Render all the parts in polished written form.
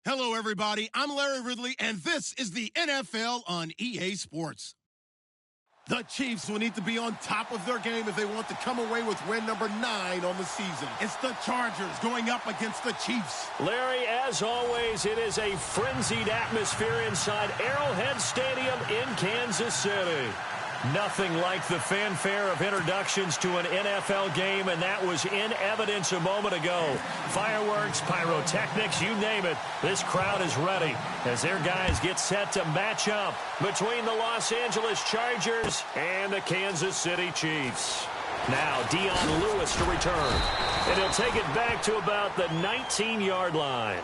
Hello, everybody. I'm Larry Ridley, and this is the NFL on EA Sports. The Chiefs will need to be on top of their game if they want to come away with win number 9 on the season. It's the Chargers going up against the Chiefs. Larry, as always, it is a frenzied atmosphere inside Arrowhead Stadium in Kansas City. Nothing like the fanfare of introductions to an NFL game, and that was in evidence a moment ago. Fireworks, pyrotechnics, you name it. This crowd is ready as their guys get set to match up between the Los Angeles Chargers and the Kansas City Chiefs. Now, Dion Lewis to return, and he'll take it back to about the 19-yard line.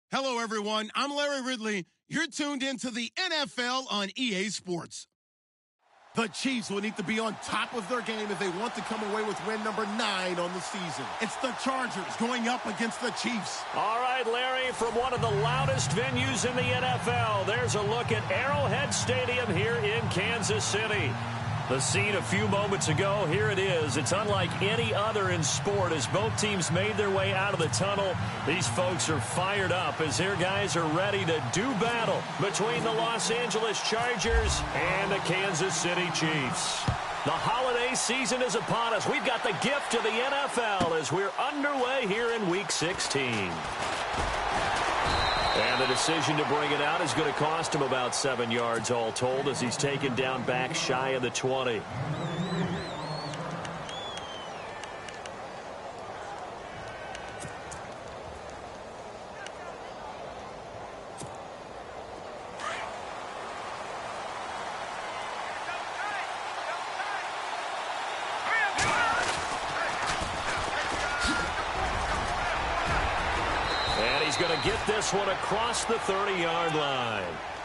Hello, everyone. I'm Larry Ridley. You're tuned into the NFL on EA Sports. The Chiefs will need to be on top of their game if they want to come away with win number 9 on the season. It's the Chargers going up against the Chiefs. All right, Larry, from one of the loudest venues in the NFL, there's a look at Arrowhead Stadium here in Kansas City. The scene a few moments ago, here it is. It's unlike any other in sport as both teams made their way out of the tunnel. These folks are fired up as their guys are ready to do battle between the Los Angeles Chargers and the Kansas City Chiefs. The holiday season is upon us. We've got the gift of the NFL as we're underway here in Week 16. And the decision to bring it out is going to cost him about 7 yards all told as he's taken down back shy of the 20. Going to get this one across the 30-yard line.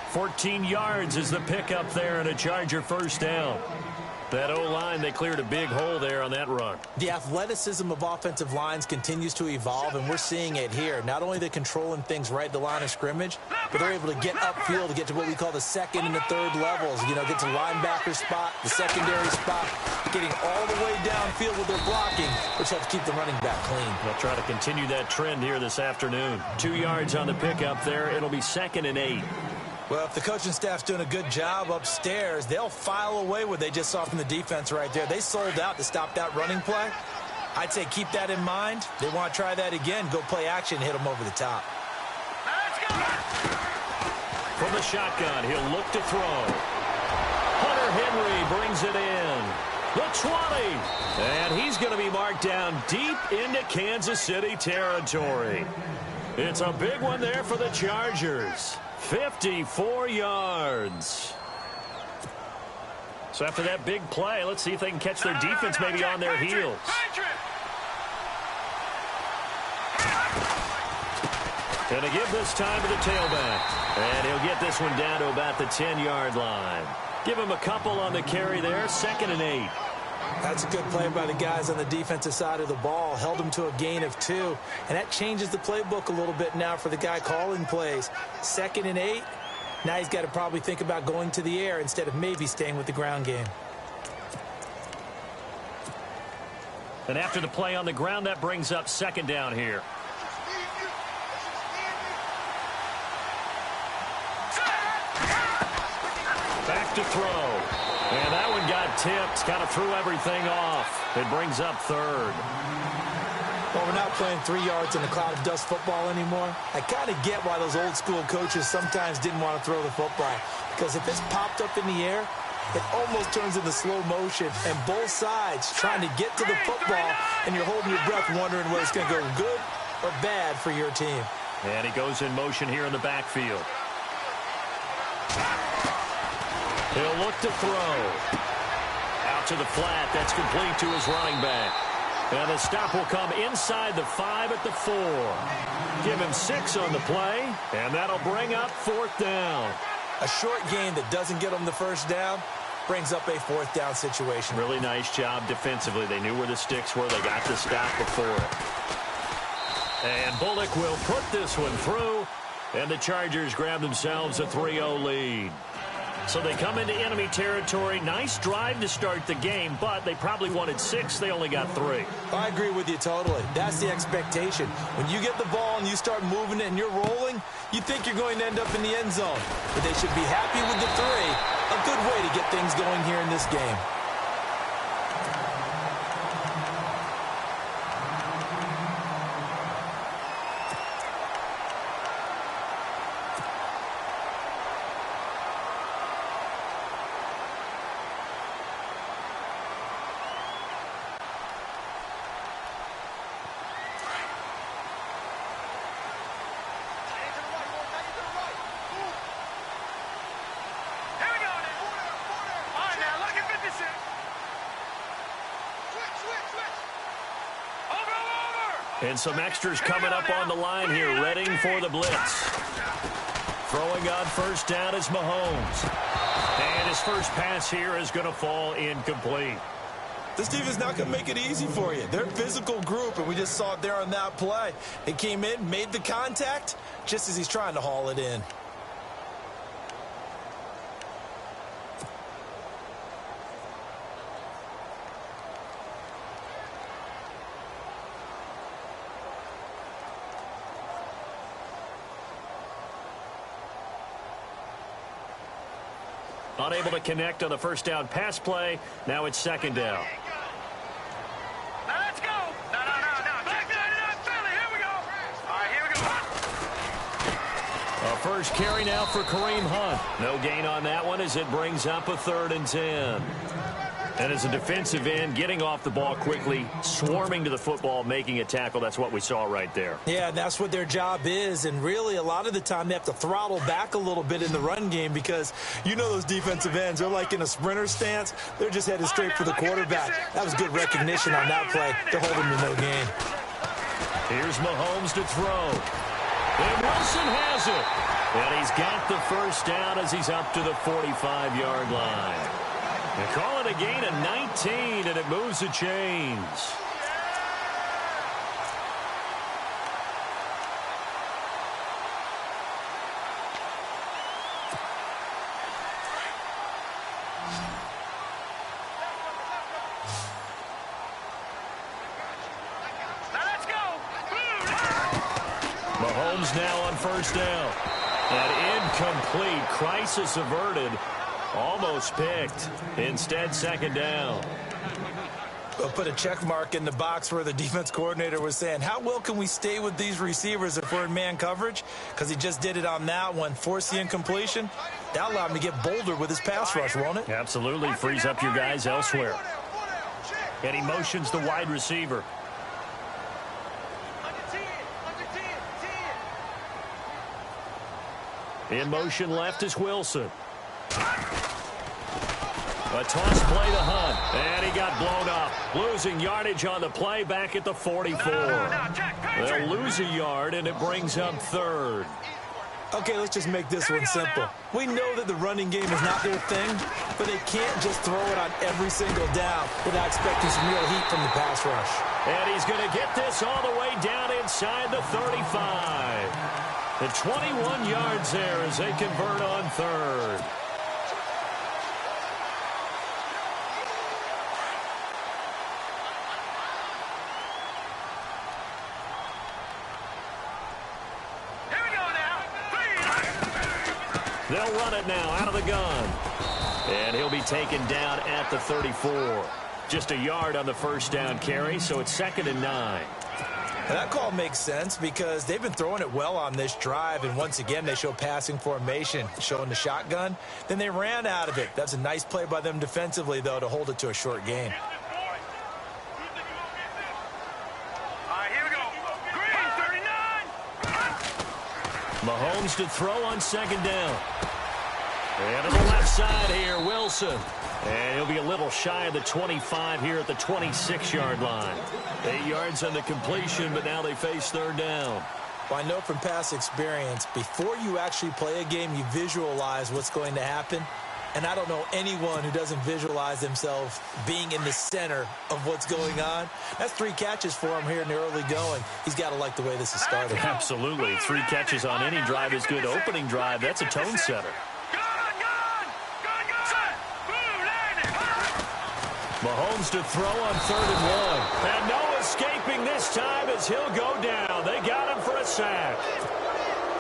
14 yards is the pickup there and a Charger first down. That O-line, they cleared a big hole there on that run. The athleticism of offensive lines continues to evolve, and we're seeing it here. Not only are they controlling things right at the line of scrimmage, but they're able to get upfield to get to what we call the second and the third levels. You know, get to linebacker spot, the secondary spot, getting all the way downfield with their blocking, which helps keep the running back clean. They'll try to continue that trend here this afternoon. 2 yards on the pickup there. It'll be 2nd and 8. Well, if the coaching staff's doing a good job upstairs, they'll file away what they just saw from the defense right there. They sold out to stop that running play. I'd say keep that in mind. They want to try that again. Go play action, hit them over the top. From the shotgun, he'll look to throw. Hunter Henry brings it in. The 20. And he's going to be marked down deep into Kansas City territory. It's a big one there for the Chargers. 54 yards. So after that big play, let's see if they can catch their defense maybe on their heels. Going to give this time to the tailback. And he'll get this one down to about the 10-yard line. Give him a couple on the carry there. 2nd and 8. That's a good play by the guys on the defensive side of the ball. Held them to a gain of 2. And that changes the playbook a little bit now for the guy calling plays. 2nd and 8. Now he's got to probably think about going to the air instead of maybe staying with the ground game. And after the play on the ground, that brings up 2nd down here. Back to throw. And that one got tipped, kind of threw everything off. It brings up 3rd. Well, we're not playing 3 yards in a cloud of dust football anymore. I kind of get why those old school coaches sometimes didn't want to throw the football. Because if it's popped up in the air, it almost turns into slow motion. And both sides trying to get to the football, and you're holding your breath wondering whether it's going to go good or bad for your team. And he goes in motion here in the backfield. He'll look to throw. Out to the flat. That's complete to his running back. And the stop will come inside the 5 at the 4. Give him 6 on the play, and that'll bring up 4th down. A short gain that doesn't get them the first down brings up a 4th down situation. Really nice job defensively. They knew where the sticks were. They got the stop before it. And Bullock will put this one through, and the Chargers grab themselves a 3-0 lead. So they come into enemy territory. Nice drive to start the game, but they probably wanted 6. They only got 3. I agree with you totally. That's the expectation. When you get the ball and you start moving it and you're rolling, you think you're going to end up in the end zone. But they should be happy with the 3. A good way to get things going here in this game. And some extras coming up on the line here, ready for the blitz. Throwing on first down is Mahomes. And his first pass here is going to fall incomplete. This defense is not going to make it easy for you. They're a physical group, and we just saw it there on that play. They came in, made the contact, just as he's trying to haul it in. Unable to connect on the first down pass play. Now it's second down. Now let's go. No. Philly, here we go. All right, here we go. A first carry now for Kareem Hunt. No gain on that one as it brings up a 3rd and 10. And as a defensive end, getting off the ball quickly, swarming to the football, making a tackle. That's what we saw right there. Yeah, that's what their job is. And really, a lot of the time, they have to throttle back a little bit in the run game because you know those defensive ends, they're like in a sprinter stance. They're just headed straight for the quarterback. That was good recognition on that play. They're holding to no gain. Here's Mahomes to throw. And Wilson has it. And he's got the first down as he's up to the 45-yard line. They call it a gain of 19, and it moves the chains. Mahomes now on first down. And incomplete. Crisis averted. Almost picked. Instead, second down. We'll put a check mark in the box where the defense coordinator was saying, how well can we stay with these receivers if we're in man coverage? Because he just did it on that one. Force the incompletion. That allowed him to get bolder with his pass rush, won't it? Absolutely. Frees up your guys elsewhere. And he motions the wide receiver. In motion left is Wilson. A toss play to Hunt, and he got blown up. Losing yardage on the play back at the 44. They'll lose a yard, and it brings up 3rd. Okay, let's just make this one simple. We know that the running game is not their thing, but they can't just throw it on every single down without expecting some real heat from the pass rush. And he's going to get this all the way down inside the 35. The 21 yards there as they convert on 3rd. They'll run it now out of the gun. And he'll be taken down at the 34. Just a yard on the first down carry, so it's 2nd and 9. Now that call makes sense because they've been throwing it well on this drive, and once again they show passing formation, showing the shotgun. Then they ran out of it. That's a nice play by them defensively, though, to hold it to a short gain. Mahomes to throw on second down. And on the left side here, Wilson. And he'll be a little shy of the 25 here at the 26-yard line. 8 yards on the completion, but now they face 3rd down. Well, I know from past experience, before you actually play a game, you visualize what's going to happen. And I don't know anyone who doesn't visualize themselves being in the center of what's going on. That's 3 catches for him here in the early going. He's got to like the way this is started. Absolutely. 3 catches on any drive is good. Opening drive, that's a tone setter. Mahomes to throw on 3rd and 1. And no escaping this time as he'll go down. They got him for a sack.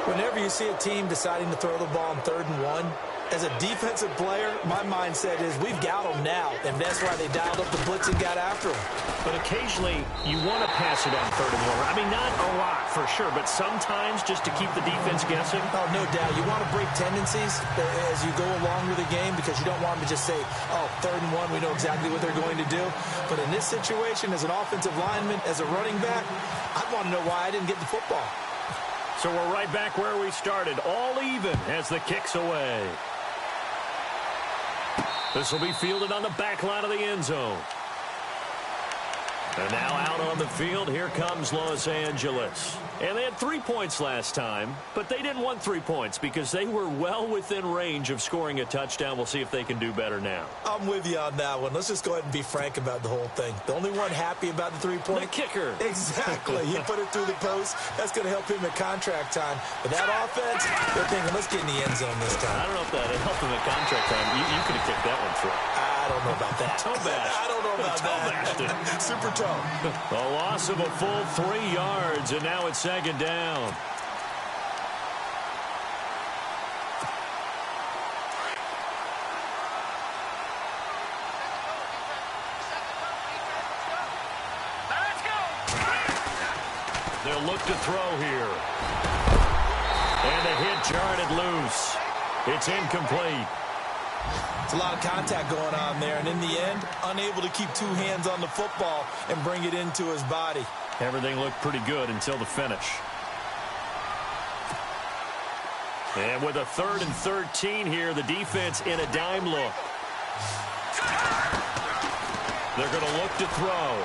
Whenever you see a team deciding to throw the ball on 3rd and 1, as a defensive player, my mindset is we've got them now, and that's why they dialed up the blitz and got after them. But occasionally, you want to pass it on 3rd and 1. I mean, not a lot for sure, but sometimes just to keep the defense guessing. Oh, no doubt. You want to break tendencies as you go along with the game because you don't want them to just say, oh, 3rd and 1, we know exactly what they're going to do. But in this situation, as an offensive lineman, as a running back, I want to know why I didn't get the football. So we're right back where we started, all even as the kick's away. This will be fielded on the back line of the end zone. And now out on the field, here comes Los Angeles. And they had 3 points last time, but they didn't want 3 points because they were well within range of scoring a touchdown. We'll see if they can do better now. I'm with you on that one. Let's just go ahead and be frank about the whole thing. The only one happy about the 3-point? The kicker. Exactly. He put it through the post. That's going to help him at contract time. But that offense, they're thinking, let's get in the end zone this time. I don't know if that helped him at contract time. You could have kicked that one through. I don't know about that. Toe bash. I don't know about that. Super toe. A loss of a full 3 yards, and now it's second down. They'll look to throw here. And the hit jarred it loose. It's incomplete. It's a lot of contact going on there, and in the end, unable to keep 2 hands on the football and bring it into his body. Everything looked pretty good until the finish. And with a 3rd and 13 here, the defense in a dime look. They're going to look to throw.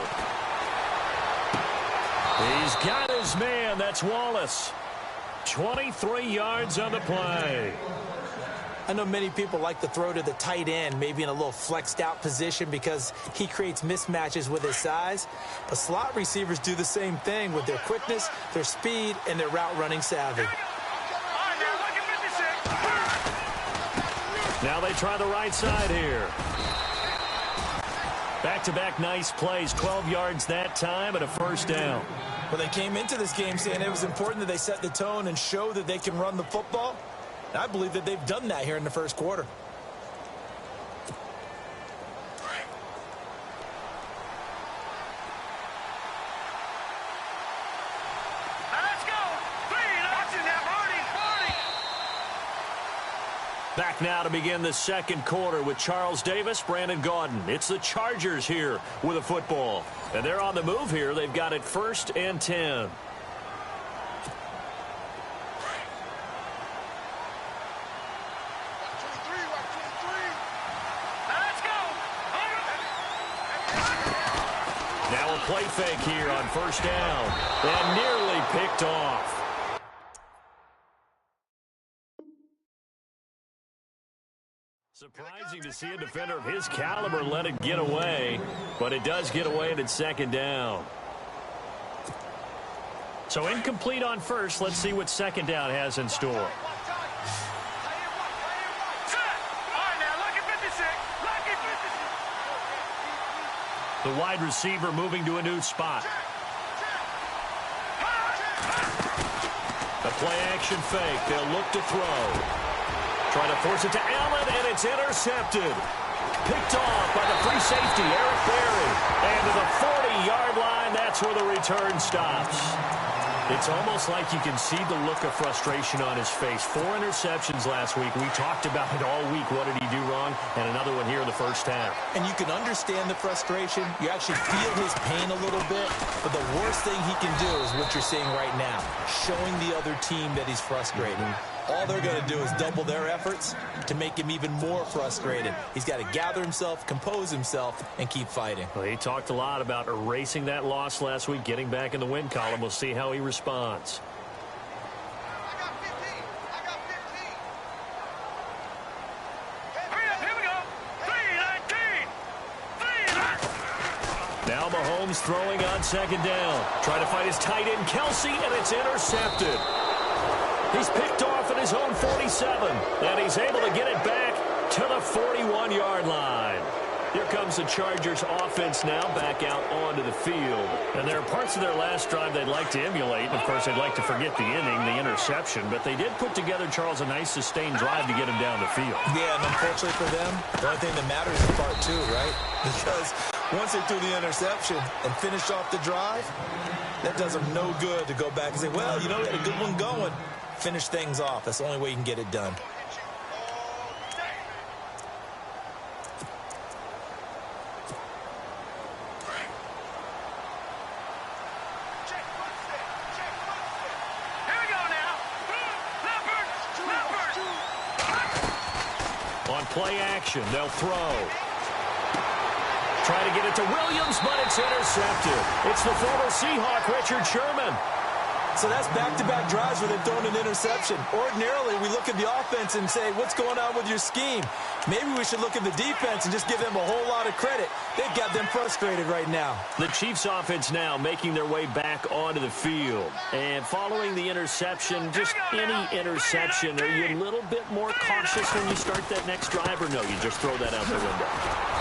He's got his man. That's Wallace. 23 yards on the play. I know many people like to throw to the tight end, maybe in a little flexed out position because he creates mismatches with his size. But slot receivers do the same thing with their quickness, their speed, and their route running savvy. Now they try the right side here. Back-to-back nice plays, 12 yards that time and a first down. Well, they came into this game saying it was important that they set the tone and show that they can run the football. And I believe that they've done that here in the first quarter. Let's go. 3, Back now to begin the second quarter with Charles Davis, Brandon Gaudin. It's the Chargers here with a football. And they're on the move here. They've got it 1st and 10. Now a play fake here on 1st down. And nearly picked off. Surprising to see a defender of his caliber let it get away, but it does get away and it's 2nd down. So incomplete on 1st. Let's see what 2nd down has in store. The wide receiver moving to a new spot. The play action fake. They'll look to throw. Trying to force it to Allen, and it's intercepted. Picked off by the free safety, Eric Berry. And to the 40-yard line, that's where the return stops. It's almost like you can see the look of frustration on his face. 4 interceptions last week. We talked about it all week. What did he do wrong? And another one here in the first half. And you can understand the frustration. You actually feel his pain a little bit. But the worst thing he can do is what you're seeing right now, showing the other team that he's frustrated. All they're going to do is double their efforts to make him even more frustrated. He's got to gather himself, compose himself, and keep fighting. Well, he talked a lot about erasing that loss last week, getting back in the win column. We'll see how he responds. I got 15. Hurry up, here we go. 3-19. Now Mahomes throwing on 2nd down. Trying to find his tight end, Kelsey, and it's intercepted. He's picked off at his own 47, and he's able to get it back to the 41-yard line. Here comes the Chargers offense now back out onto the field. And there are parts of their last drive they'd like to emulate. Of course, they'd like to forget the inning, the interception. But they did put together, Charles, a nice sustained drive to get him down the field. Yeah, and unfortunately for them, the only thing that matters is part 2, right? Because once they threw the interception and finished off the drive, that does them no good to go back and say, well, you know, we had a good one going. Finish things off. That's the only way you can get it done. Here we go now. On play action, they'll throw. Try to get it to Williams, but it's intercepted. It's the former Seahawk, Richard Sherman. So that's back-to-back drives where they've thrown an interception. Ordinarily, we look at the offense and say, what's going on with your scheme? Maybe we should look at the defense and just give them a whole lot of credit. They've got them frustrated right now. The Chiefs offense now making their way back onto the field. And following the interception, just any interception, are you a little bit more cautious when you start that next drive, or no, you just throw that out the window?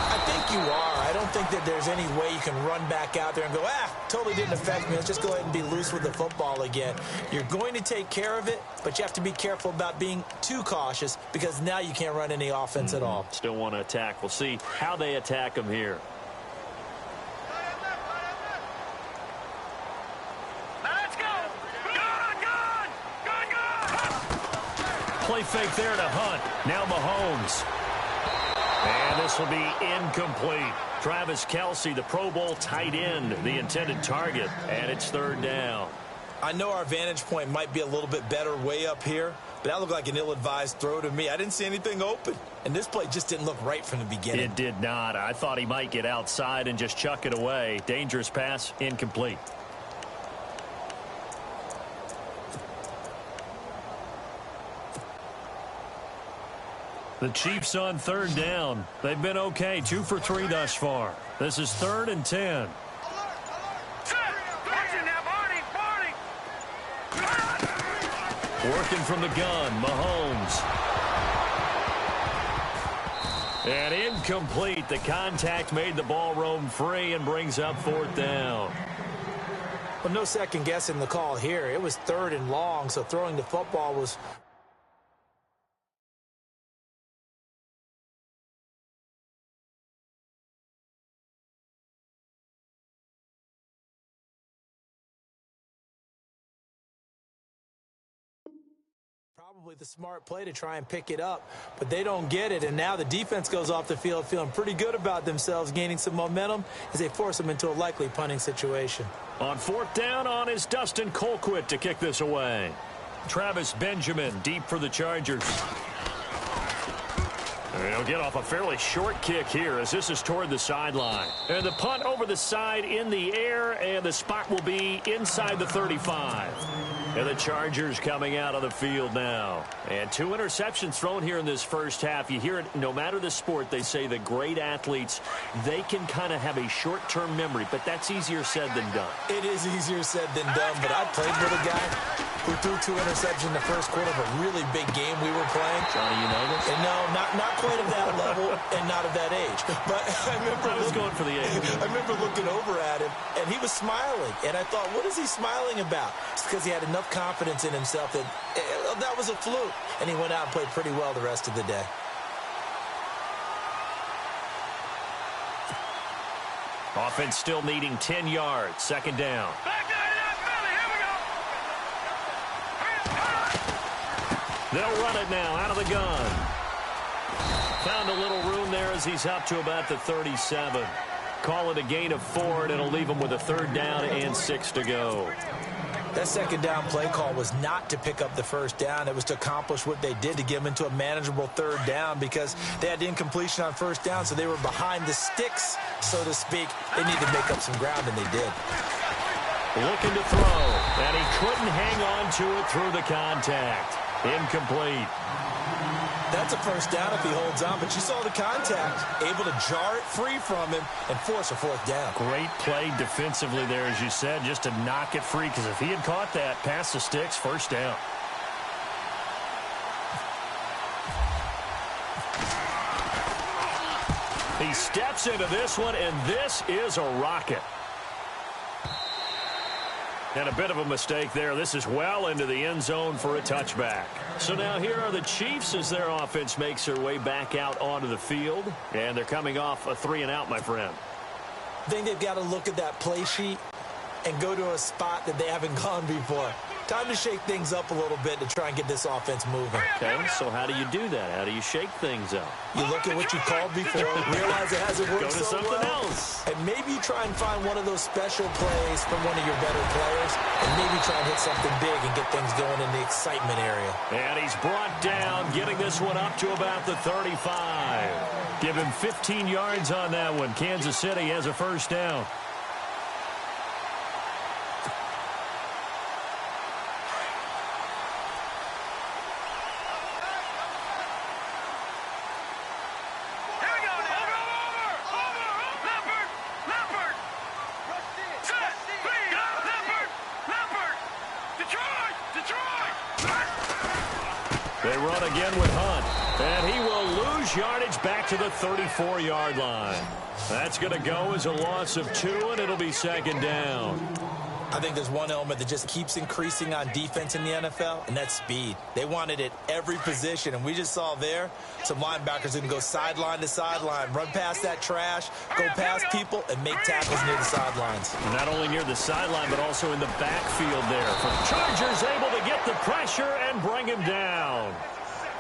I think you are. I don't think that there's any way you can run back out there and go, totally didn't affect me. Let's just go ahead and be loose with the football again. You're going to take care of it, but you have to be careful about being too cautious because now you can't run any offense at all. Still want to attack. We'll see how they attack them here. Let's go. Good. Play fake there to Hunt. Now Mahomes. And this will be incomplete. Travis Kelce, the Pro Bowl tight end, the intended target, and it's third down. I know our vantage point might be a little bit better way up here, but that looked like an ill-advised throw to me. I didn't see anything open, and this play just didn't look right from the beginning. It did not. I thought he might get outside and just chuck it away. Dangerous pass, incomplete. The Chiefs on third down. They've been okay, 2 for 3 thus far. This is 3rd and 10. Working from the gun, Mahomes. And incomplete. The contact made the ball roam free and brings up 4th down. Well, no second guessing the call here. It was 3rd and long, so throwing the football was... probably the smart play to try and pick it up, but they don't get it, and now the defense goes off the field feeling pretty good about themselves, gaining some momentum as they force them into a likely punting situation. On 4th down on is Dustin Colquitt to kick this away. Travis Benjamin deep for the Chargers. They'll get off a fairly short kick here as this is toward the sideline. And the punt over the side in the air, and the spot will be inside the 35. And the Chargers coming out on the field now. And 2 interceptions thrown here in this first half. You hear it, no matter the sport, they say that great athletes, they can kind of have a short-term memory, but that's easier said than done. It is easier said than done, but I played with a guy who threw 2 interceptions in the first quarter of a really big game we were playing. Johnny Unitas? And no, not quite of that level and not of that age. But I was going for the age. I remember looking over at him, and he was smiling. And I thought, what is he smiling about? It's because he had enough confidence in himself that that was a fluke. And he went out and played pretty well the rest of the day. Offense still needing 10 yards. 2nd down. They'll run it now out of the gun. Found a little room there as he's up to about the 37. Call it a gain of 4, and it'll leave him with a 3rd down and 6 to go. That 2nd down play call was not to pick up the 1st down. It was to accomplish what they did, to get them into a manageable 3rd down, because they had incompletion on 1st down, so they were behind the sticks, so to speak. They need to make up some ground, and they did. Looking to throw, and he couldn't hang on to it through the contact. Incomplete. That's a 1st down if he holds on, but you saw the contact, able to jar it free from him and force a 4th down. Great play defensively there, as you said, just to knock it free, because if he had caught that, past the sticks, 1st down. He steps into this one, and this is a rocket. And a bit of a mistake there. This is well into the end zone for a touchback. So now here are the Chiefs as their offense makes their way back out onto the field. And they're coming off a 3-and-out, my friend. I think they've got to look at that play sheet and go to a spot that they haven't gone before. Time to shake things up a little bit to try and get this offense moving. Okay, so how do you do that? How do you shake things up? You look at what you called before, realize it hasn't worked so well. Go to something else. And maybe you try and find one of those special plays from one of your better players, and maybe try and hit something big and get things going in the excitement area. And he's brought down, getting this one up to about the 35. Give him 15 yards on that one. Kansas City has a first down. They run again with Hunt, and he will lose yardage back to the 34-yard line. That's going to go as a loss of 2, and it'll be second down. I think there's one element that just keeps increasing on defense in the NFL, and that's speed. They want it at every position, and we just saw there some linebackers that can go sideline to sideline, run past that trash, go past people, and make tackles near the sidelines. Not only near the sideline, but also in the backfield there. For the Chargers, able to get the pressure and bring him down.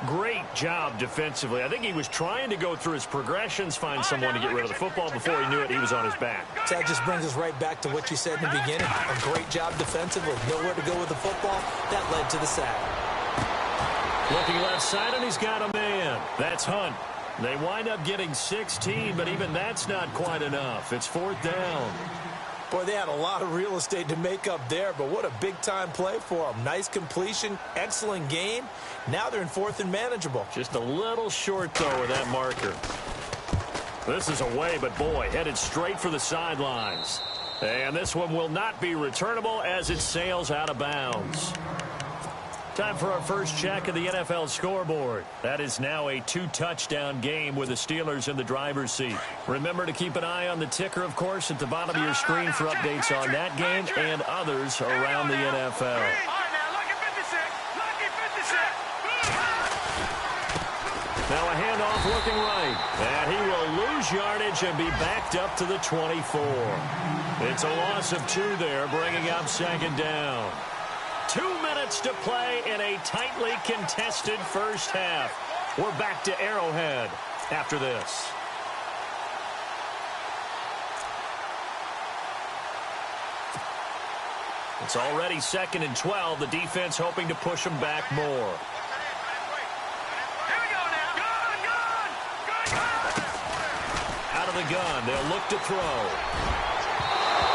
Great job defensively. I think he was trying to go through his progressions, find someone to get rid of the football. Before he knew it, he was on his back. So that just brings us right back to what you said in the beginning. A great job defensively. Nowhere to go with the football. That led to the sack. Looking left side, and he's got a man. That's Hunt. They wind up getting 16, but even that's not quite enough. It's fourth down. Boy, they had a lot of real estate to make up there, but what a big-time play for them. Nice completion, excellent game. Now they're in fourth and manageable. Just a little short, though, with that marker. This is away, but boy, headed straight for the sidelines. And this one will not be returnable as it sails out of bounds. Time for our first check of the NFL scoreboard. That is now a 2-touchdown game with the Steelers in the driver's seat. Remember to keep an eye on the ticker, of course, at the bottom of your screen for updates on that game and others around the NFL. Now a handoff looking right. And he will lose yardage and be backed up to the 24. It's a loss of 2 there, bringing up second down. 2 minutes to play in a tightly contested first half. We're back to Arrowhead after this. It's already 2nd and 12. The defense hoping to push them back more. Out of the gun, they'll look to throw.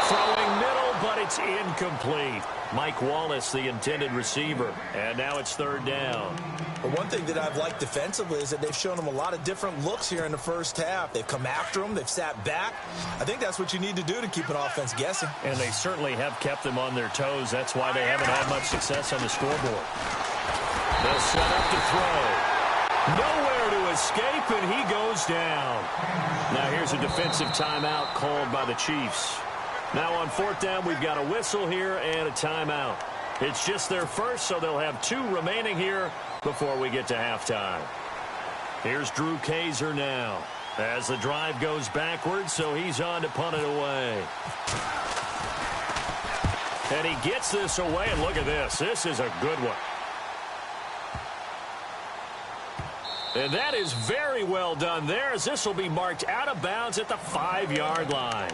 Throwing middle, but it's incomplete. Mike Wallace, the intended receiver. And now it's 3rd down. But one thing that I've liked defensively is that they've shown them a lot of different looks here in the first half. They've come after them. They've sat back. I think that's what you need to do to keep an offense guessing. And they certainly have kept them on their toes. That's why they haven't had much success on the scoreboard. They'll set up to throw. Nowhere to escape, and he goes down. Now here's a defensive timeout called by the Chiefs. Now on 4th down, we've got a whistle here and a timeout. It's just their first, so they'll have 2 remaining here before we get to halftime. Here's Drew Kaiser now as the drive goes backwards, so he's on to punt it away. And he gets this away, and look at this. This is a good one. And that is very well done there, as this will be marked out of bounds at the 5-yard line.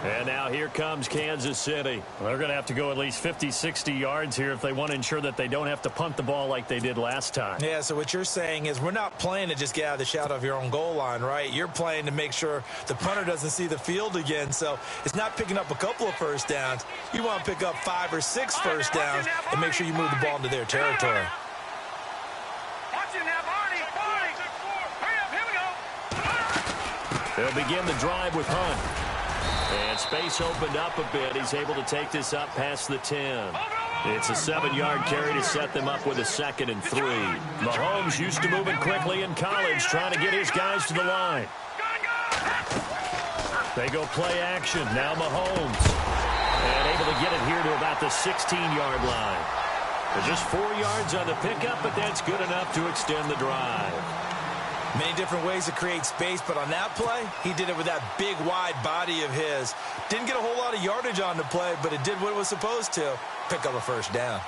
And now here comes Kansas City. They're going to have to go at least 50, 60 yards here if they want to ensure that they don't have to punt the ball like they did last time. Yeah, so what you're saying is we're not playing to just get out of the shadow of your own goal line, right? You're playing to make sure the punter doesn't see the field again. So it's not picking up a couple of first downs. You want to pick up 5 or 6 first downs and make sure you move the ball into their territory. They'll begin the drive with Hunt. And space opened up a bit. He's able to take this up past the 10. It's a 7-yard carry to set them up with a 2nd and 3. Mahomes used to moving quickly in college, trying to get his guys to the line. They go play action. Now Mahomes. And able to get it here to about the 16-yard line. They're just 4 yards on the pickup, but that's good enough to extend the drive. Many different ways to create space, but on that play, he did it with that big, wide body of his. Didn't get a whole lot of yardage on the play, but it did what it was supposed to. Pick up a first down.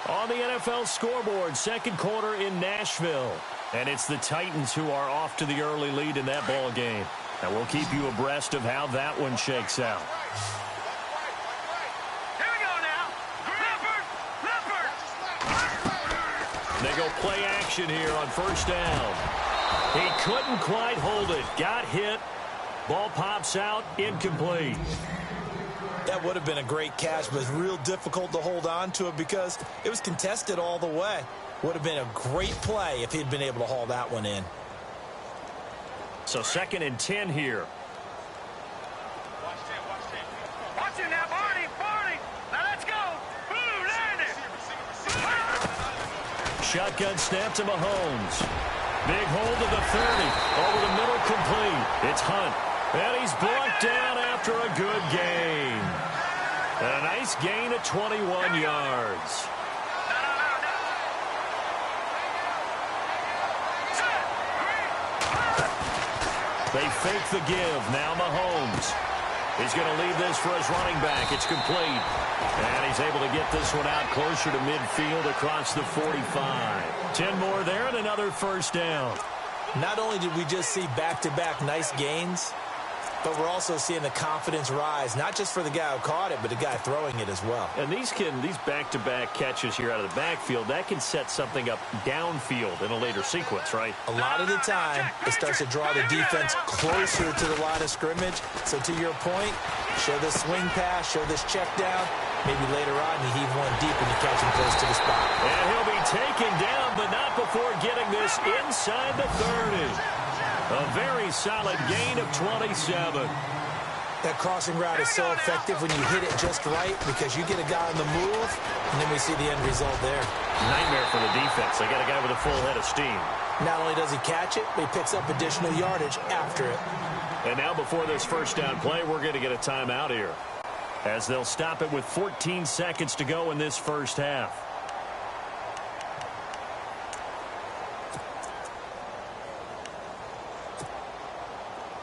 On the NFL scoreboard, 2nd quarter in Nashville. And it's the Titans who are off to the early lead in that ball game. And we'll keep you abreast of how that one shakes out. Here we go now. Leopard. They go play action here on 1st down. He couldn't quite hold it. Got hit. Ball pops out. Incomplete. That would have been a great catch, but it's real difficult to hold on to it because it was contested all the way. Would have been a great play if he'd been able to haul that one in. So 2nd and 10 here. Watch it now, Barney. Now let's go. Ooh, land it. Shotgun snap to Mahomes. Big hold to the 30. Over the middle, complete. It's Hunt. And he's brought down after a good gain. A nice gain of 21 yards. They fake the give. Now Mahomes. He's going to leave this for his running back. It's complete. And he's able to get this one out closer to midfield across the 45. 10 more there and another first down. Not only did we just see back-to-back nice gains, but we're also seeing the confidence rise, not just for the guy who caught it, but the guy throwing it as well. And these back-to-back catches here out of the backfield, that can set something up downfield in a later sequence, right? A lot of the time, it starts to draw the defense closer to the line of scrimmage. So to your point, show this swing pass, show this check down. Maybe later on you heave one deep and you catch him close to the spot. And he'll be taken down, but not before getting this inside the 30. A very solid gain of 27. That crossing route is so effective when you hit it just right because you get a guy on the move, and then we see the end result there. Nightmare for the defense. They got a guy with a full head of steam. Not only does he catch it, but he picks up additional yardage after it. And now before this first down play, we're going to get a timeout here, as they'll stop it with 14 seconds to go in this first half.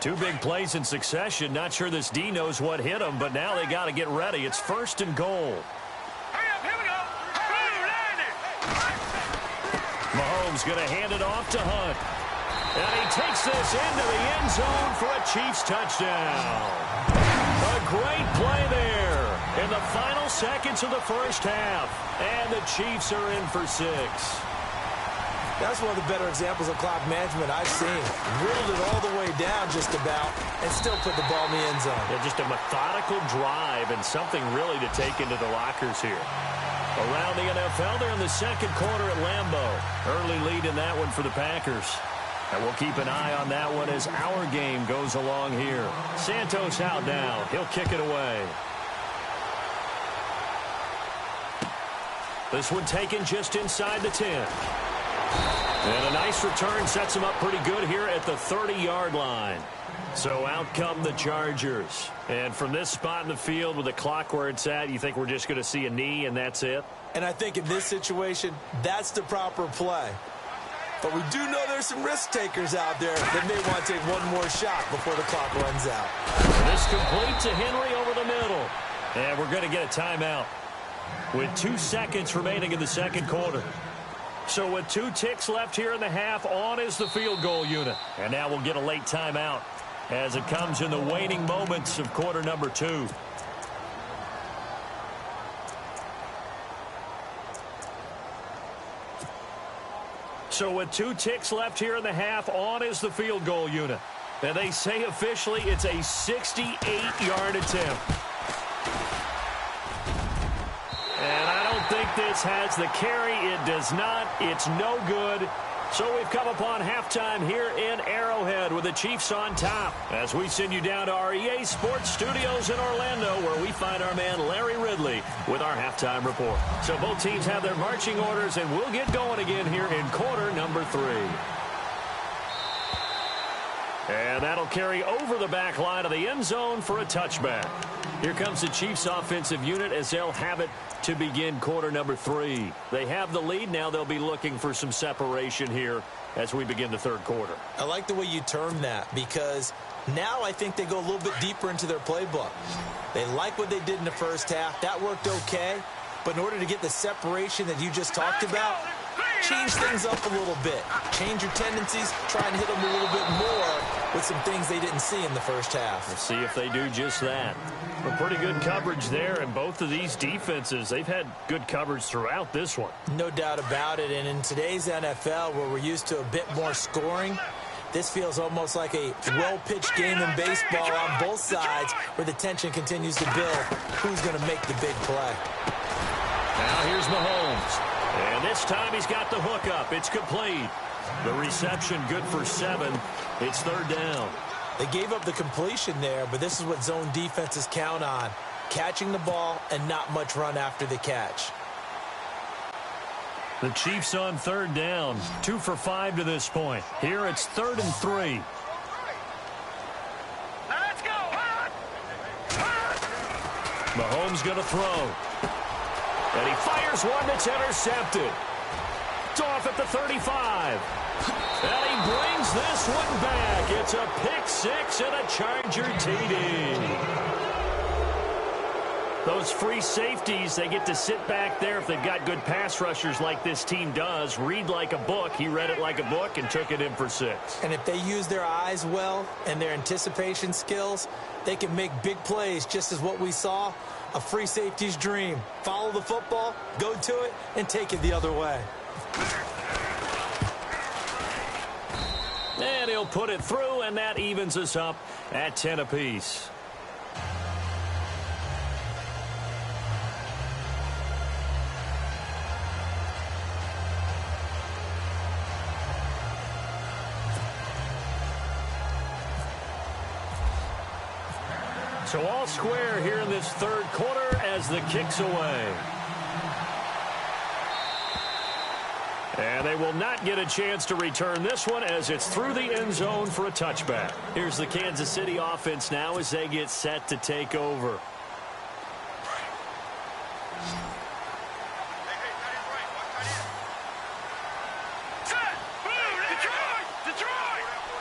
Two big plays in succession. Not sure this D knows what hit him, but now they got to get ready. It's 1st and goal. Hurry up, here we go. Ooh, land it. Mahomes going to hand it off to Hunt. And he takes this into the end zone for a Chiefs touchdown. A great play there in the final seconds of the first half. And the Chiefs are in for 6. That's one of the better examples of clock management I've seen. Whittled it all the way down just about and still put the ball in the end zone. Yeah, just a methodical drive and something really to take into the lockers here. Around the NFL, they're in the second quarter at Lambeau. Early lead in that one for the Packers. And we'll keep an eye on that one as our game goes along here. Santos out now. He'll kick it away. This one taken just inside the 10. And a nice return sets him up pretty good here at the 30-yard line. So out come the Chargers. And from this spot in the field with the clock where it's at, you think we're just going to see a knee and that's it? And I think in this situation, that's the proper play. But we do know there's some risk takers out there that may want to take one more shot before the clock runs out. This complete to Henry over the middle. And we're going to get a timeout with 2 seconds remaining in the second quarter. So with 2 ticks left here in the half, on is the field goal unit. And now we'll get a late timeout as it comes in the waning moments of quarter number 2. So with 2 ticks left here in the half, on is the field goal unit. And they say officially it's a 68-yard attempt. And I don't think this has the carry. It does not. It's no good. So we've come upon halftime here in Arrowhead with the Chiefs on top as we send you down to our EA Sports Studios in Orlando where we find our man Larry Ridley with our halftime report. So both teams have their marching orders and we'll get going again here in quarter number 3. And that'll carry over the back line of the end zone for a touchback. Here comes the Chiefs offensive unit as they'll have it to begin quarter number 3. They have the lead. Now they'll be looking for some separation here as we begin the third quarter. I like the way you term that because now I think they go a little bit deeper into their playbook. They like what they did in the first half. That worked okay. But in order to get the separation that you just talked about, change things up a little bit. Change your tendencies. Try and hit them a little bit more with some things they didn't see in the first half. We'll see if they do just that. Well, pretty good coverage there, and both of these defenses, they've had good coverage throughout this one. No doubt about it, and in today's NFL, where we're used to a bit more scoring, This feels almost like a well-pitched game in baseball on both sides where the tension continues to build. Who's going to make the big play? Now here's Mahomes. And this time he's got the hook up. It's complete. The reception good for 7. It's 3rd down. They gave up the completion there, but this is what zone defenses count on. Catching the ball and not much run after the catch. The Chiefs on 3rd down. 2 for 5 to this point. Here it's 3rd and 3. Let's go. Mahomes going to throw. And he fires one that's intercepted. It's off at the 35. And he brings this one back. It's a pick 6 and a Charger TD. Those free safeties, they get to sit back there if they've got good pass rushers like this team does. Read like a book. He read it like a book and took it in for 6. And if they use their eyes well and their anticipation skills, they can make big plays, just as what we saw. A free safety's dream. Follow the football, go to it, and take it the other way. And he'll put it through, and that evens us up at 10 apiece. So all square here in this 3rd quarter as the kick's away. And they will not get a chance to return this one as it's through the end zone for a touchback. Here's the Kansas City offense now as they get set to take over.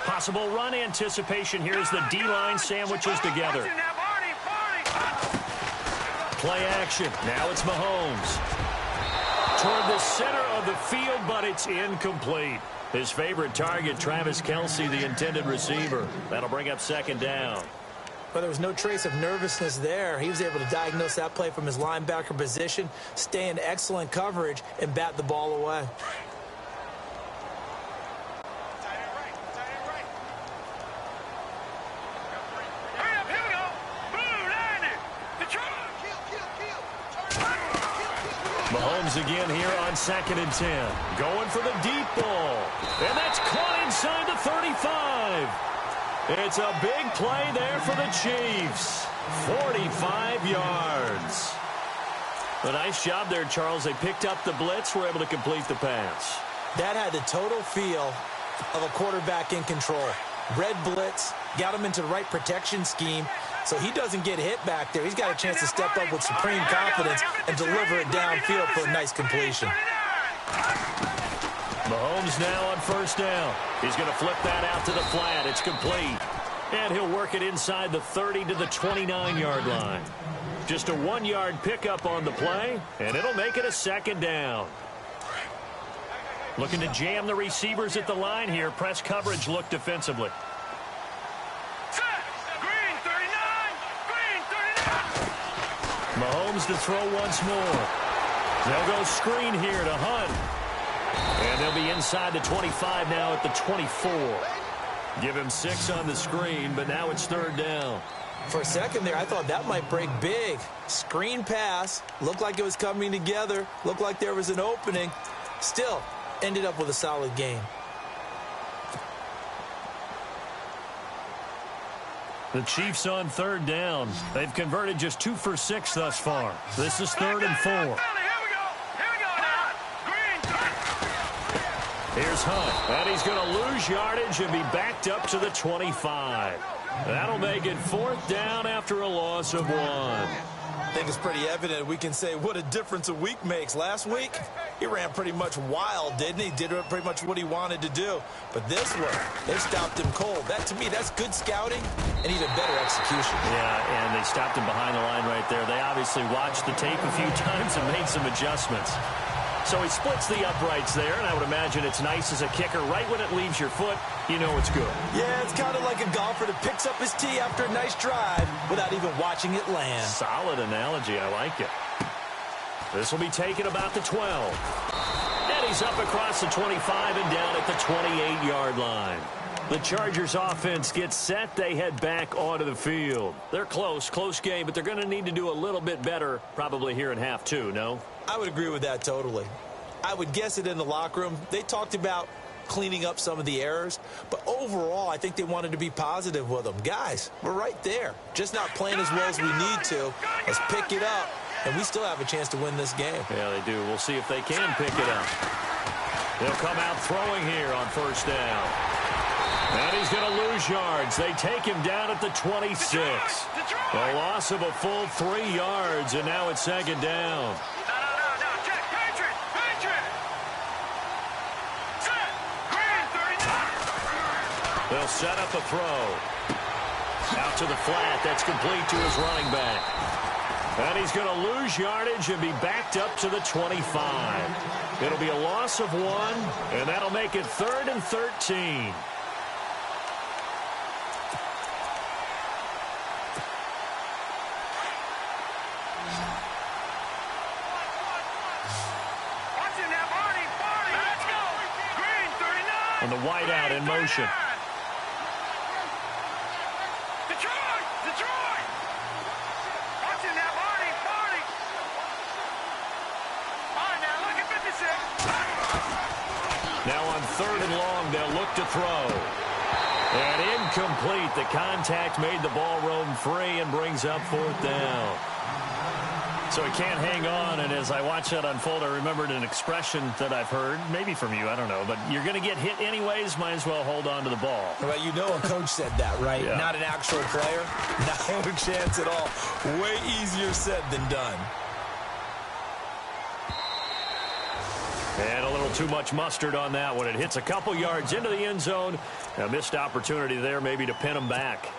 Possible run anticipation here as the D-line sandwiches together. Play action. Now it's Mahomes. Toward the center of the field, but it's incomplete. His favorite target, Travis Kelce, the intended receiver. That'll bring up 2nd down. But there was no trace of nervousness there. He was able to diagnose that play from his linebacker position, stay in excellent coverage, and bat the ball away. Mahomes again here on 2nd and 10. Going for the deep ball. And that's caught inside the 35. It's a big play there for the Chiefs. 45 yards. A nice job there, Charles. They picked up the blitz, were able to complete the pass. That had the total feel of a quarterback in control. Red blitz, got him into the right protection scheme, so he doesn't get hit back there. He's got a chance to step up with supreme confidence and deliver it downfield for a nice completion. Mahomes now on 1st down. He's going to flip that out to the flat. It's complete. And he'll work it inside the 30 to the 29-yard line. Just a 1-yard pickup on the play, and it'll make it a 2nd down. Looking to jam the receivers at the line here. Press coverage look defensively. Mahomes to throw once more. They'll go screen here to Hunt. And they'll be inside the 25 now at the 24. Give him 6 on the screen, but now it's 3rd down. For a second there, I thought that might break big. Screen pass. Looked like it was coming together. Looked like there was an opening. Still, ended up with a solid game. The Chiefs on 3rd down. They've converted just 2 for 6 thus far. This is 3rd and 4. Here's Hunt, and he's going to lose yardage and be backed up to the 25. That'll make it 4th down after a loss of 1. I think it's pretty evident. We can say what a difference a week makes. Last week, he ran pretty much wild, didn't he? Did pretty much what he wanted to do. But this one, they stopped him cold. That, to me, that's good scouting and even better execution. Yeah, and they stopped him behind the line right there. They obviously watched the tape a few times and made some adjustments. So he splits the uprights there, and I would imagine it's nice as a kicker. Right when it leaves your foot, you know it's good. Yeah, it's kind of like a golfer that picks up his tee after a nice drive without even watching it land. Solid analogy. I like it. This will be taken about the 12. And he's up across the 25 and down at the 28-yard line. The Chargers offense gets set. They head back onto the field. They're close game, but they're going to need to do a little bit better probably here in half two, no? I would agree with that totally. I would guess it in the locker room. They talked about cleaning up some of the errors, but overall, I think they wanted to be positive with them. Guys, we're right there. Just not playing as well as we need to. Let's pick it up, and we still have a chance to win this game. Yeah, they do. We'll see if they can pick it up. They'll come out throwing here on first down. And he's going to lose yards. They take him down at the 26. A loss of a full 3 yards, and now it's second down. No, check, Patriot. Set, green, 39. They'll set up a throw. Out to the flat. That's complete to his running back. And he's going to lose yardage and be backed up to the 25. It'll be a loss of 1, and that'll make it 3rd and 13. And the wideout in motion. Detroit! Watching that, Barney! All right, now look at 56. Now on 3rd and long, they'll look to throw. And incomplete. The contact made the ball roam free and brings up 4th down. So he can't hang on, and as I watch that unfold, I remembered an expression that I've heard, maybe from you, I don't know, but you're going to get hit anyways, might as well hold on to the ball. Well, you know a coach said that, right? Yeah. Not an actual player. No chance at all. Way easier said than done. And a little too much mustard on that one. It hits a couple yards into the end zone. A missed opportunity there maybe to pin them back.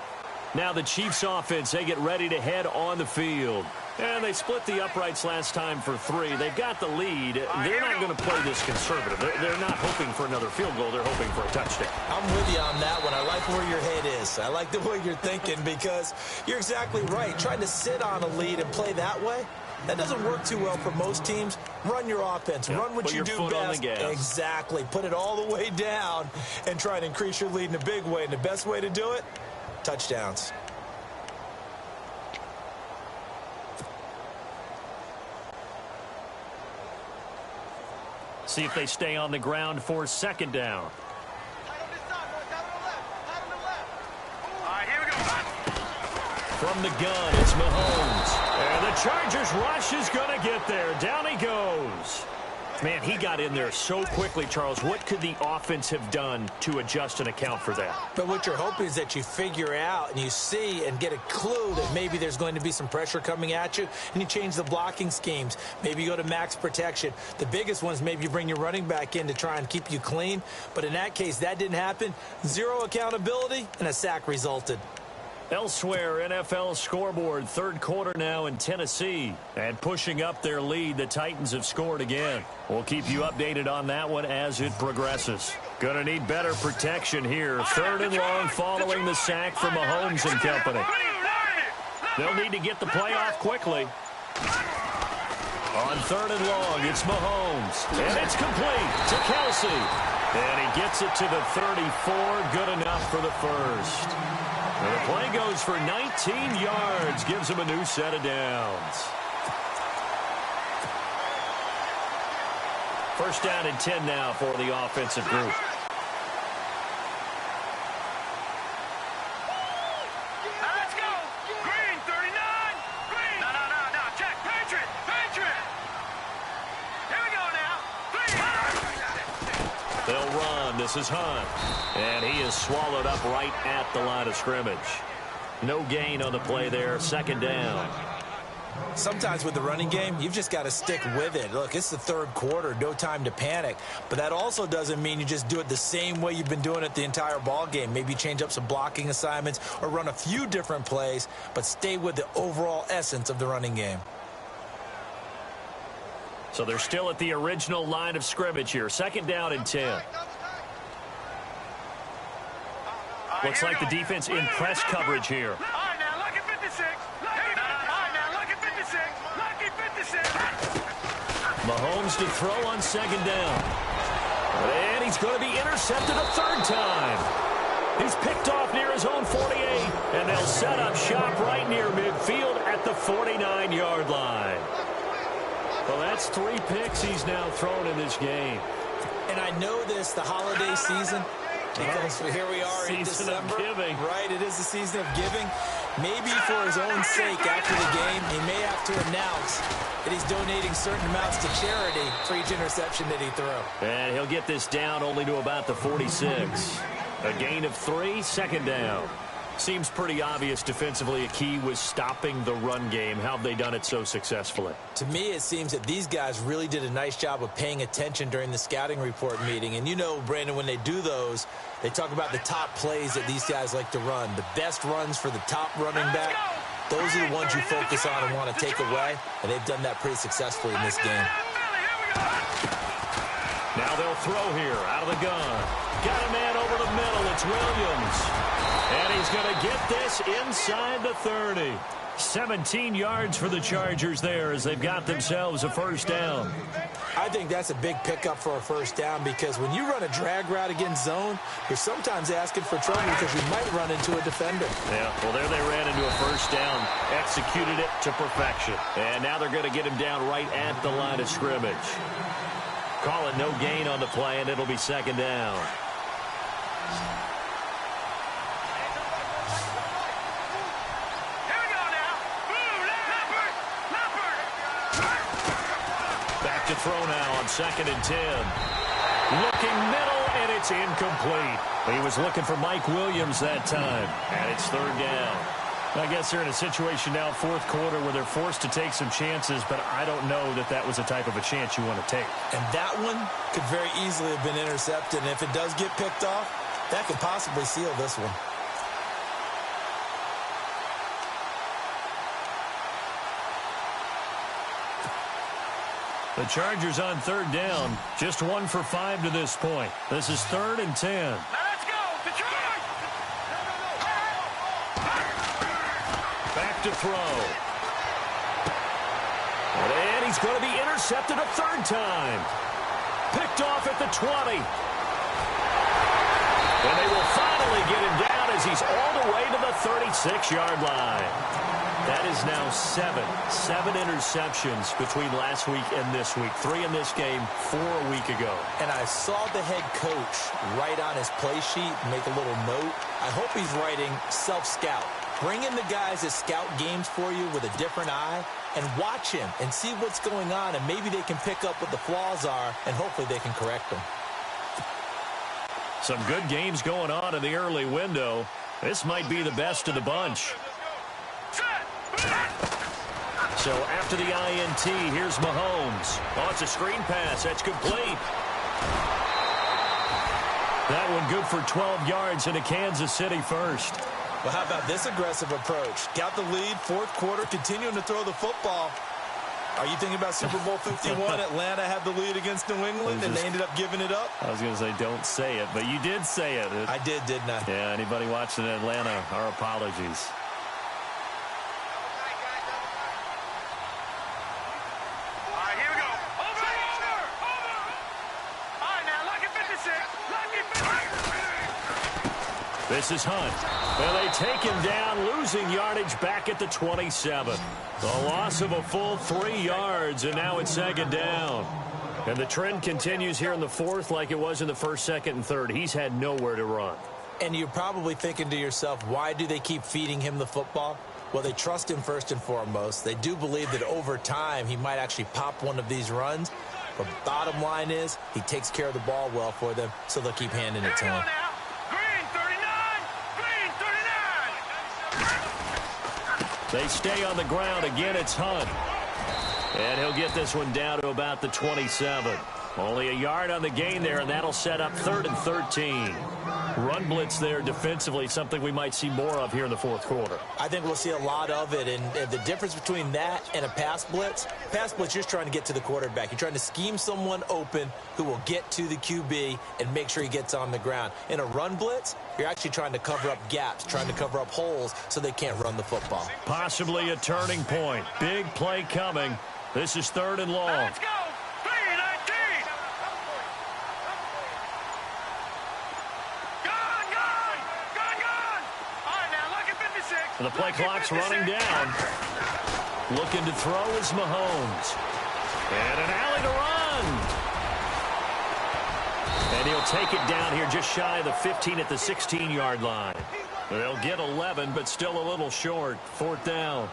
Now the Chiefs offense, they get ready to head on the field. And they split the uprights last time for 3. They've got the lead. They're not going to play this conservative. They're not hoping for another field goal. They're hoping for a touchdown. I'm with you on that one. I like where your head is. I like the way you're thinking because you're exactly right. Trying to sit on a lead and play that way, that doesn't work too well for most teams. Run your offense. Yep. Run what Put you your do foot best. on the gas. Exactly. Put it all the way down and try and increase your lead in a big way. And the best way to do it, touchdowns. See if they stay on the ground for 2nd down. All right, here we go. From the gun, it's Mahomes. And the Chargers rush is going to get there. Down he goes. Man, he got in there so quickly, Charles. What could the offense have done to adjust and account for that? But what you're hoping is that you figure out and you see and get a clue that maybe there's going to be some pressure coming at you, and you change the blocking schemes. Maybe you go to max protection. The biggest one is maybe you bring your running back in to try and keep you clean. But in that case, that didn't happen. 0 accountability, and a sack resulted. Elsewhere, NFL scoreboard, 3rd quarter now in Tennessee. And pushing up their lead, the Titans have scored again. We'll keep you updated on that one as it progresses. Gonna need better protection here. 3rd and long following the sack from Mahomes and company. They'll need to get the play off quickly. On 3rd and long, it's Mahomes. And it's complete to Kelsey. And he gets it to the 34. Good enough for the first. And the play goes for 19 yards, gives him a new set of downs. 1st down and 10 now for the offensive group. Let's go. Green, 39. Green. No. Check. Patriot. Here we go now. 3. They'll run. This is Hunt. And he is swallowed up right at the line of scrimmage. No gain on the play there. 2nd down. Sometimes with the running game, you've just got to stick with it. Look, it's the 3rd quarter, no time to panic. But that also doesn't mean you just do it the same way you've been doing it the entire ball game. Maybe change up some blocking assignments or run a few different plays, but stay with the overall essence of the running game. So they're still at the original line of scrimmage here. 2nd down and 10. Looks like the defense in press coverage here. All right, now look at 56. All right, now look at 56. Lucky 56. Mahomes to throw on 2nd down. And he's going to be intercepted a 3rd time. He's picked off near his own 48, and they'll set up shop right near midfield at the 49-yard line. Well, that's 3 picks he's now thrown in this game. And I know this, the holiday season, because here we are in December. Giving. Right, it is the season of giving. Maybe for his own sake after the game, he may have to announce that he's donating certain amounts to charity for each interception that he threw. And he'll get this down only to about the 46. A gain of 3, second down. Seems pretty obvious defensively a key was stopping the run game. How have they done it so successfully? To me, it seems that these guys really did a nice job of paying attention during the scouting report meeting. And you know, Brandon, when they do those, they talk about the top plays that these guys like to run. The best runs for the top running back. Those are the ones you focus on and want to take away. And they've done that pretty successfully in this game. Now they'll throw here out of the gun. Got a man over the middle. It's Williams. And he's going to get this inside the 30. 17 yards for the Chargers there as they've got themselves a first down. I think that's a big pickup for a first down because when you run a drag route against zone, you're sometimes asking for trouble because you might run into a defender. Yeah, well, there they ran into a first down, executed it to perfection. And now they're going to get him down right at the line of scrimmage. Call it no gain on the play, and it'll be second down. Back to throw now on 2nd and 10. Looking middle, and it's incomplete. He was looking for Mike Williams that time, and it's third down. I guess they're in a situation now, fourth quarter, where they're forced to take some chances, but I don't know that that was the type of a chance you want to take. And that one could very easily have been intercepted, and if it does get picked off, that could possibly seal this one. The Chargers on third down, just 1 for 5 to this point. This is 3rd and 10. Let's go, Detroit! Back to throw. And he's going to be intercepted a third time. Picked off at the 20. And they will finally get him down as he's all the way to the 36-yard line. That is now 7 interceptions between last week and this week. 3 in this game, 4 a week ago. And I saw the head coach write on his play sheet, make a little note. I hope he's writing self-scout. Bring in the guys that scout games for you with a different eye and watch him and see what's going on, and maybe they can pick up what the flaws are, and hopefully they can correct them. Some good games going on in the early window. This might be the best of the bunch. So after the INT, here's Mahomes. Oh, it's a screen pass. That's complete. That one good for 12 yards into Kansas City first. Well, how about this aggressive approach? Got the lead, fourth quarter, continuing to throw the football. Are you thinking about Super Bowl 51? Atlanta had the lead against New England, and they ended up giving it up? I was going to say, don't say it, but you did say it. I did, didn't I? Yeah, anybody watching Atlanta, our apologies. This is Hunt. Well, they take him down, losing yardage back at the 27. The loss of a full 3 yards, and now it's second down. And the trend continues here in the fourth like it was in the first, second, and third. He's had nowhere to run. And you're probably thinking to yourself, why do they keep feeding him the football? Well, they trust him first and foremost. They do believe that over time he might actually pop one of these runs. But bottom line is he takes care of the ball well for them, so they'll keep handing it to him. They stay on the ground. Again, it's Hunt. And he'll get this one down to about the 27. Only a yard on the gain there, and that'll set up 3rd and 13. Run blitz there defensively, something we might see more of here in the fourth quarter. I think we'll see a lot of it, and the difference between that and a pass blitz, you're just trying to get to the quarterback. You're trying to scheme someone open who will get to the QB and make sure he gets on the ground. In a run blitz, you're actually trying to cover up gaps, trying to cover up holes so they can't run the football. Possibly a turning point. Big play coming. This is 3rd and long. Let's go! 3-19! Go! The play clock's running down. Looking to throw is Mahomes. And an alley to run. And he'll take it down here just shy of the 15 at the 16-yard line. They'll get 11, but still a little short. 4th down.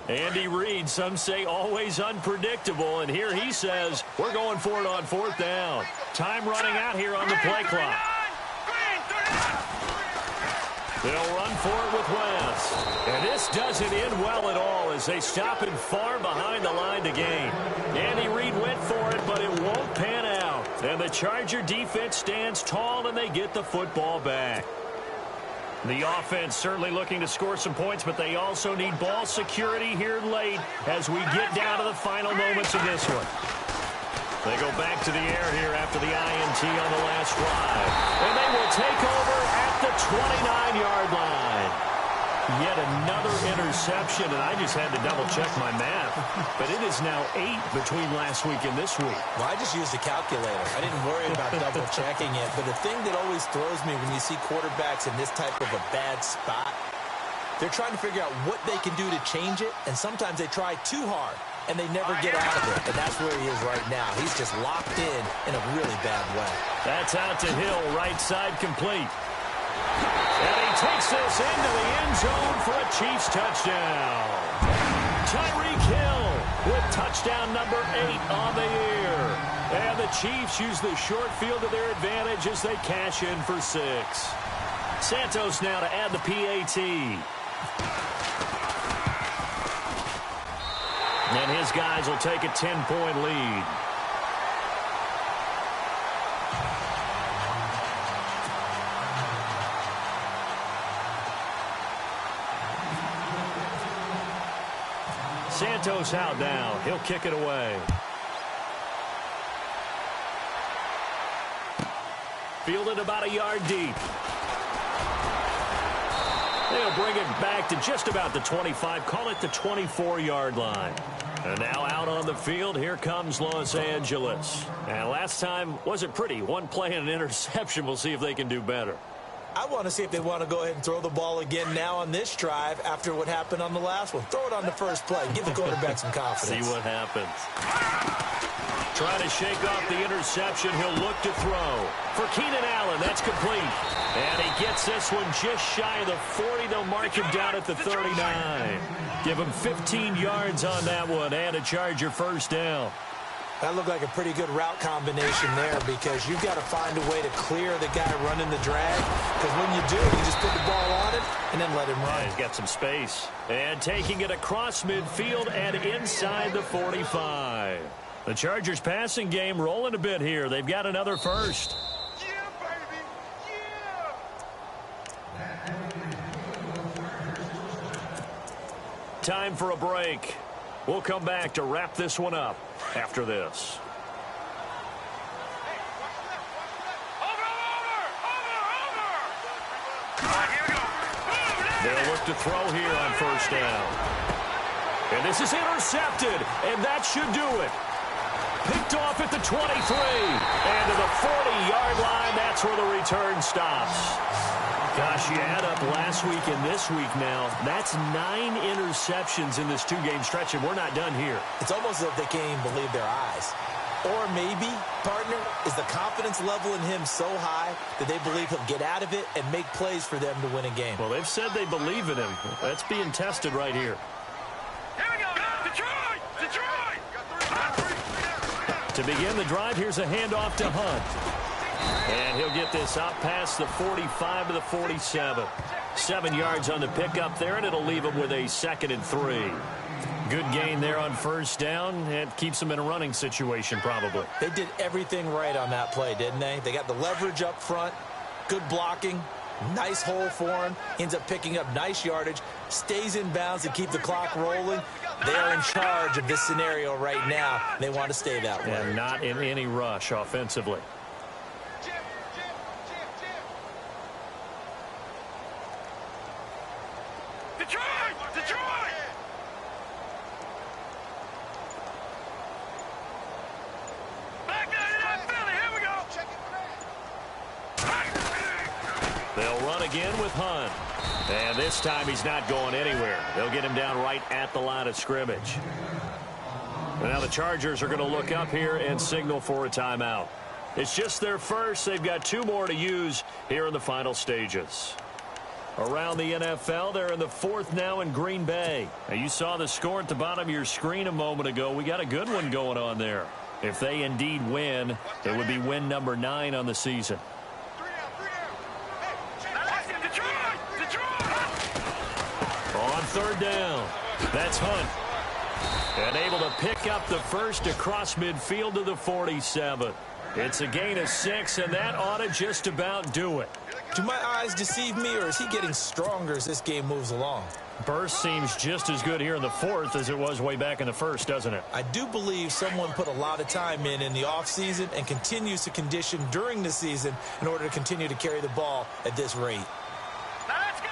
Andy Reid, some say always unpredictable, and here he says we're going for it on 4th down. Time running out here on the play clock. They'll run for it with Wentz. And this doesn't end well at all as they stop him far behind the line to gain. Andy Reid went for it, but it won't pan out. And the Charger defense stands tall, and they get the football back. The offense certainly looking to score some points, but they also need ball security here late as we get down to the final moments of this one. They go back to the air here after the INT on the last drive. And they will take over at the 29-yard line. Yet another interception, and I just had to double-check my math. But it is now 8 between last week and this week. Well, I just used a calculator. I didn't worry about double-checking it. But the thing that always throws me when you see quarterbacks in this type of a bad spot, they're trying to figure out what they can do to change it, and sometimes they try too hard, and they never get out of it. And that's where he is right now. He's just locked in a really bad way. That's out to Hill, right side complete. And he takes this into the end zone for a Chiefs touchdown. Tyreek Hill with touchdown number 8 on the year. And the Chiefs use the short field to their advantage as they cash in for 6. Santos now to add the PAT. And his guys will take a 10-point lead. Santos out now. He'll kick it away. Fielded about a yard deep. They'll bring it back to just about the 25. Call it the 24-yard line. And now out on the field, here comes Los Angeles. And last time wasn't pretty. One play and an interception. We'll see if they can do better. I want to see if they want to go ahead and throw the ball again now on this drive after what happened on the last one. Throw it on the first play. Give the quarterback some confidence. See what happens. Trying to shake off the interception. He'll look to throw. For Keenan Allen, that's complete. And he gets this one just shy of the 40. They'll mark him down at the 39. Give him 15 yards on that one and a Charger first down. That looked like a pretty good route combination there because you've got to find a way to clear the guy running the drag. Because when you do, you just put the ball on it and then let him run. Yeah, he's got some space. And taking it across midfield and inside the 45. The Chargers passing game rolling a bit here. They've got another first. Yeah, baby. Yeah. Time for a break. We'll come back to wrap this one up after this. They'll look to throw here on first down. And this is intercepted, and that should do it. picked off at the 23. And to the 40-yard line, that's where the return stops. Gosh, you add up last week and this week now. That's 9 interceptions in this 2-game stretch, and we're not done here. It's almost as if they can't even believe their eyes. Or maybe, partner, is the confidence level in him so high that they believe he'll get out of it and make plays for them to win a game. Well, they've said they believe in him. That's being tested right here. Here we go. Detroit! Detroit! To begin the drive, here's a handoff to Hunt. And he'll get this out past the 45 to the 47. 7 yards on the pickup there, and it'll leave him with a 2nd and 3. Good gain there on first down. It keeps them in a running situation, probably. They did everything right on that play, didn't they? They got the leverage up front, good blocking, nice hole for him. Ends up picking up nice yardage, stays in bounds to keep the clock rolling. They are in charge of this scenario right now. They want to stay that way. And not in any rush offensively. Detroit! Detroit! Back 99 Philly, here we go! They'll run again with Hunt. And this time he's not going anywhere. They'll get him down right at the line of scrimmage. And now the Chargers are going to look up here and signal for a timeout. It's just their first. They've got 2 more to use here in the final stages. Around the NFL, they're in the 4th now in Green Bay. Now, you saw the score at the bottom of your screen a moment ago. We got a good one going on there. If they indeed win, it would be win number 9 on the season. On 3rd down, that's Hunt. And able to pick up the first across midfield to the 47. It's a gain of 6, and that ought to just about do it. Do my eyes deceive me, or is he getting stronger as this game moves along? Burst seems just as good here in the 4th as it was way back in the 1st, doesn't it? I do believe someone put a lot of time in the offseason and continues to condition during the season in order to continue to carry the ball at this rate. Let's go!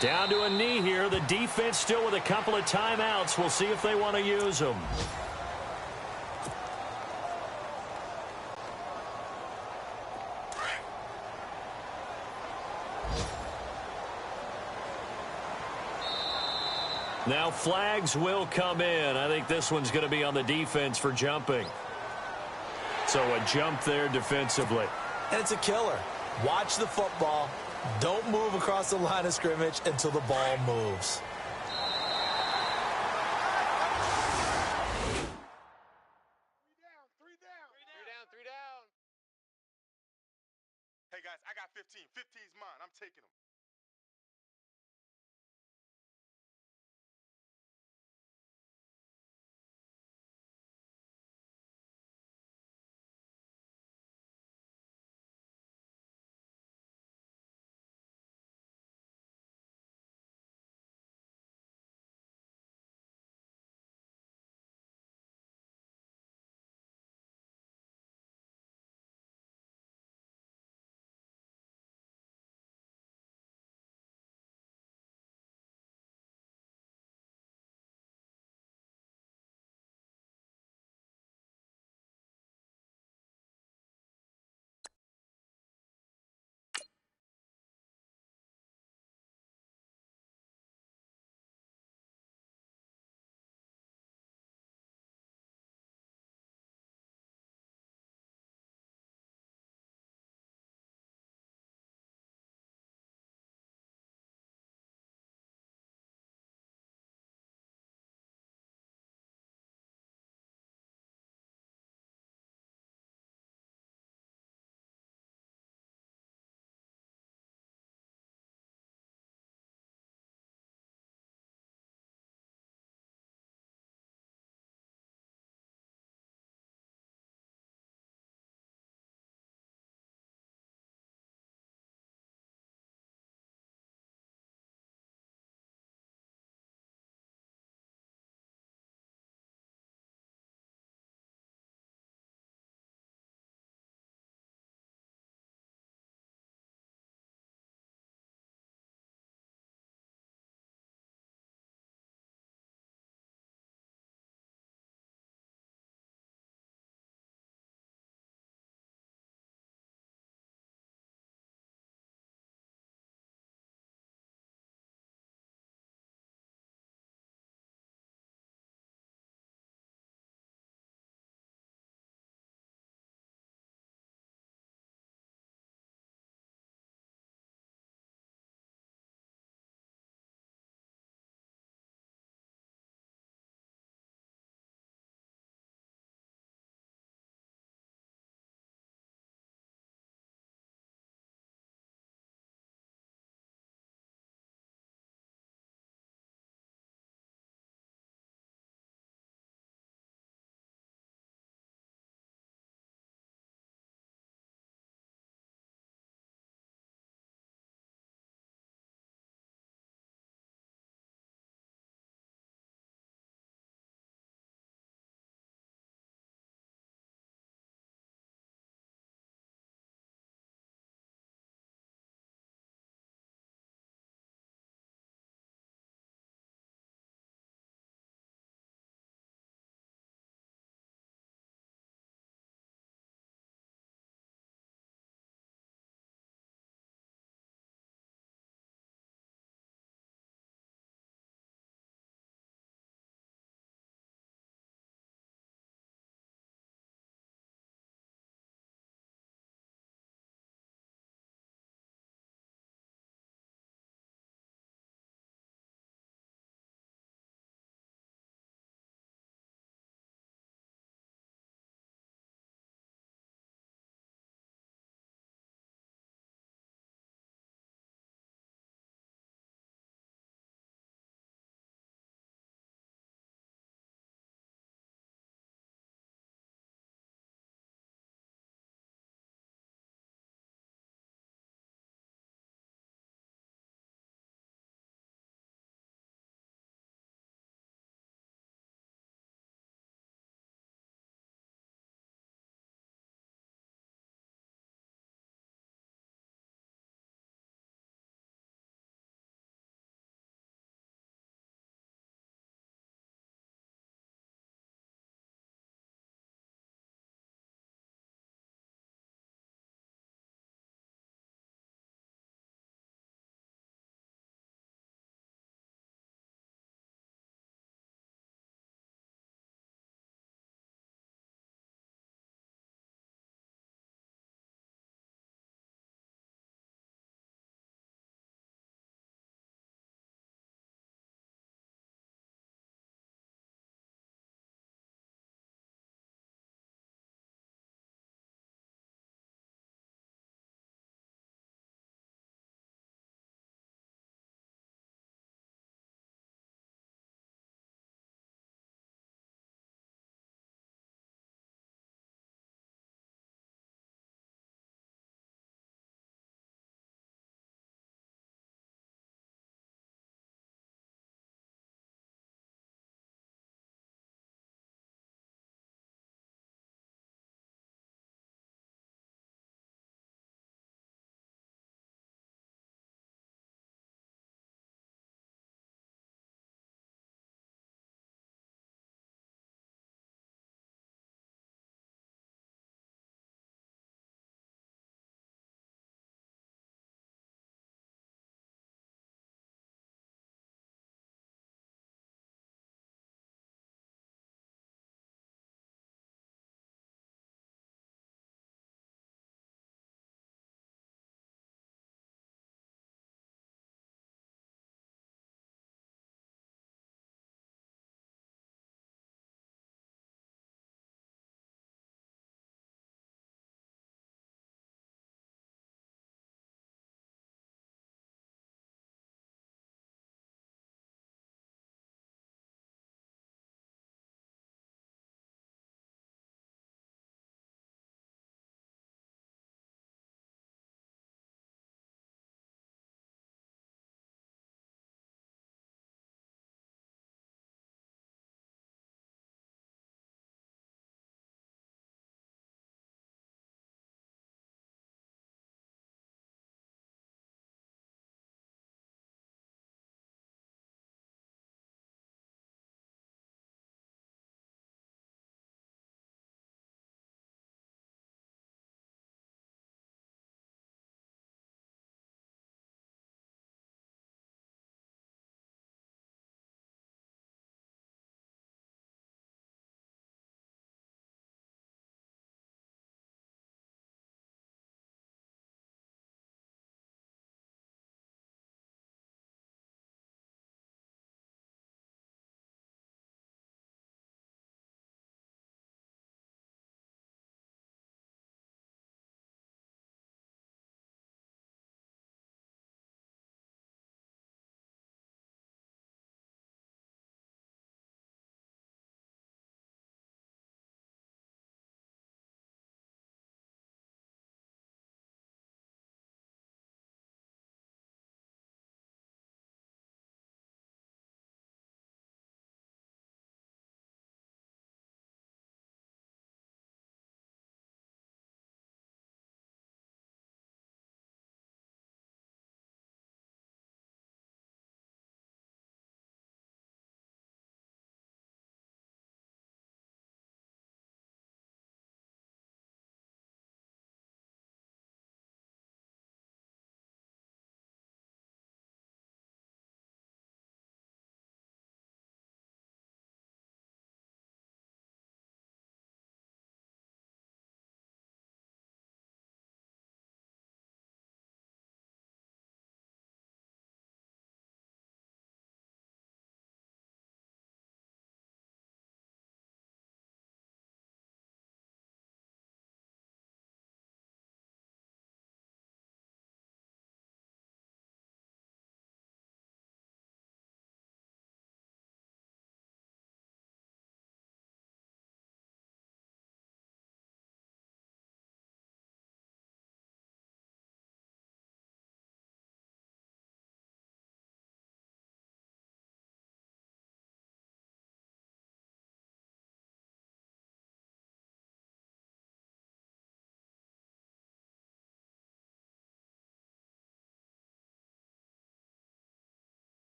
Down to a knee here. The defense still with a couple of timeouts. We'll see if they want to use them. Now flags will come in. I think this one's going to be on the defense for jumping. So a jump there defensively. And it's a killer. Watch the football. Don't move across the line of scrimmage until the ball moves. Three down. Hey, guys, I got 15. 15's mine. I'm taking them.